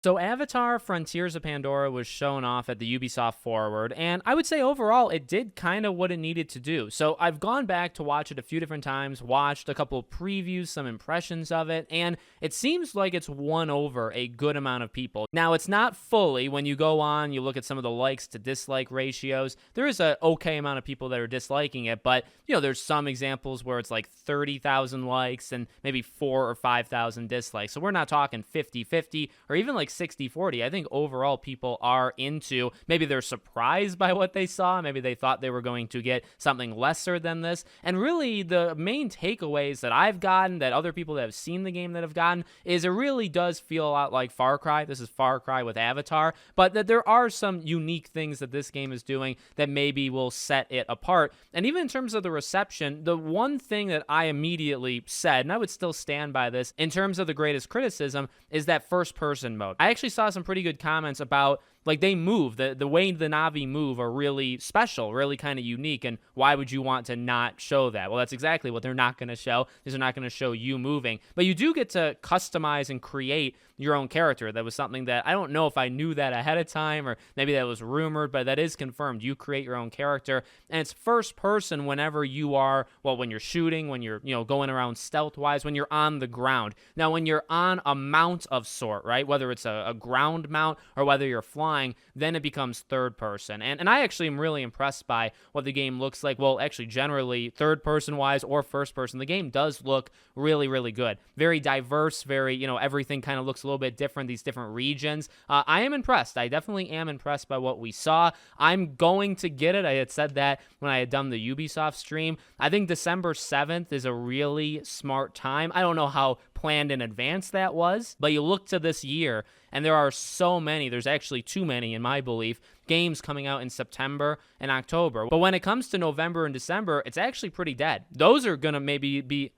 So Avatar Frontiers of Pandora was shown off at the Ubisoft Forward, and I would say overall it did kind of what it needed to do. So I've gone back to watch it a few different times, watched a couple of previews, some impressions of it, and it seems like it's won over a good amount of people. Now, it's not fully, when you go on, you look at some of the likes to dislike ratios, there is a okay amount of people that are disliking it, but there's some examples where it's like 30,000 likes and maybe 4 or 5,000 dislikes. So we're not talking 50-50 or even like 60-40. I think overall people are into, maybe they're surprised by what they saw. Maybe they thought they were going to get something lesser than this. And really the main takeaways that I've gotten, that other people that have seen the game that have gotten, is it really does feel a lot like Far Cry. This is Far Cry with Avatar, but that there are some unique things that this game is doing that maybe will set it apart. And even in terms of the reception, the one thing that I immediately said, and I would still stand by this, in terms of the greatest criticism, is that first person mode. I actually saw some pretty good comments about, like, they move, the way the Na'vi move are really special, really kind of unique, and why would you want to not show that? Well, that's exactly what they're not going to show, is they're not going to show you moving. But you do get to customize and create your own character. That was something that I don't know if I knew that ahead of time, or maybe that was rumored, but that is confirmed. You create your own character, and it's first person whenever you are, well, when you're shooting, when you're, going around stealth-wise, when you're on the ground. Now, when you're on a mount of sort, right, whether it's a ground mount or whether you're flying, then it becomes third person. And I actually am really impressed by what the game looks like. Well, actually, generally, third person wise or first person, the game does look really, really good. Very diverse, very, everything kind of looks a little bit different, these different regions. I am impressed. I definitely am impressed by what we saw. I'm going to get it. I had said that when I had done the Ubisoft stream. I think December 7th is a really smart time. I don't know how planned in advance that was, but you look to this year and there are so many, there's actually too many in my belief, games coming out in September and October. But when it comes to November and December, it's actually pretty dead. Those are going to maybe be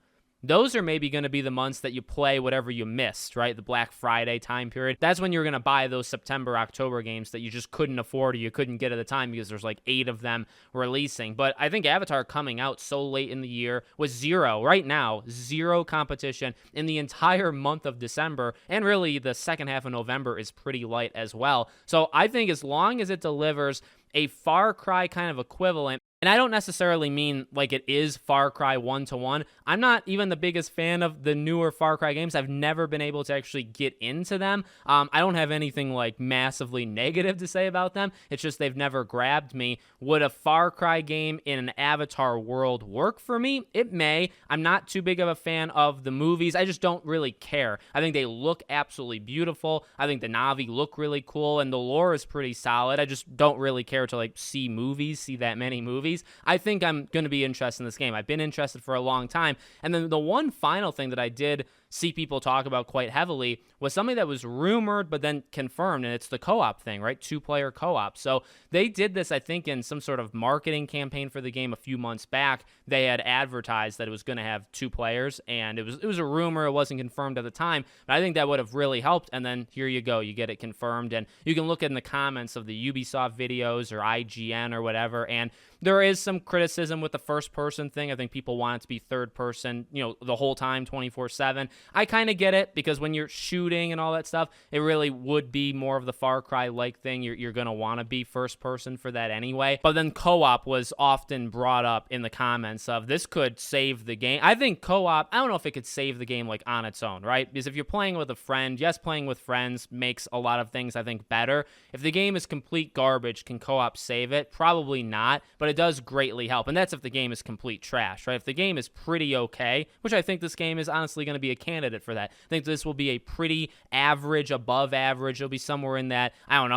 the months that you play whatever you missed, right? The Black Friday time period. That's when you're going to buy those September, October games that you just couldn't afford or you couldn't get at the time because there's like 8 of them releasing. But I think Avatar coming out so late in the year with right now, zero competition in the entire month of December. And really the second half of November is pretty light as well. So I think as long as it delivers a Far Cry kind of equivalent, and I don't necessarily mean like it is Far Cry 1-to-1. I'm not even the biggest fan of the newer Far Cry games. I've never been able to actually get into them. I don't have anything like massively negative to say about them. It's just they've never grabbed me. Would a Far Cry game in an Avatar world work for me? It may. I'm not too big of a fan of the movies. I just don't really care. I think they look absolutely beautiful. I think the Na'vi look really cool, and the lore is pretty solid. I just don't really care to like see that many movies. I think I'm going to be interested in this game. I've been interested for a long time. And then the one final thing that I did see people talk about quite heavily was something that was rumored but then confirmed, and it's the co-op thing, right? 2-player co-op. So they did this, I think, in some sort of marketing campaign for the game a few months back. They had advertised that it was going to have 2 players, and it was a rumor. It wasn't confirmed at the time, but I think that would have really helped. And then here you go. You get it confirmed, and you can look in the comments of the Ubisoft videos or IGN or whatever, and there is some criticism with the first-person thing. I think people want it to be third-person, the whole time, 24/7. I kind of get it, because when you're shooting and all that stuff, it really would be more of the Far Cry-like thing. You're going to want to be first-person for that anyway. But then co-op was often brought up in the comments of this could save the game. I think co-op, I don't know if it could save the game like on its own, right? Because if you're playing with a friend, yes, playing with friends makes a lot of things, I think, better. If the game is complete garbage, can co-op save it? Probably not, but it does greatly help. And that's if the game is complete trash, right? If the game is pretty okay, which I think this game is honestly going to be a candidate for that. I think this will be a pretty average, above average. It'll be somewhere in that,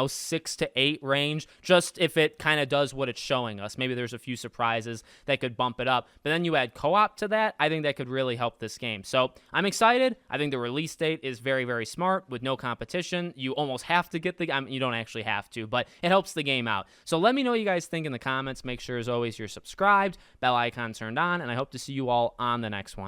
6 to 8 range, just if it kind of does what it's showing us. Maybe there's a few surprises that could bump it up. But then you add co-op to that, I think that could really help this game. So I'm excited. I think the release date is very, very smart with no competition. You almost have to get you don't actually have to, but it helps the game out. So let me know what you guys think in the comments. Make sure, as always, you're subscribed, bell icon turned on, and I hope to see you all on the next one.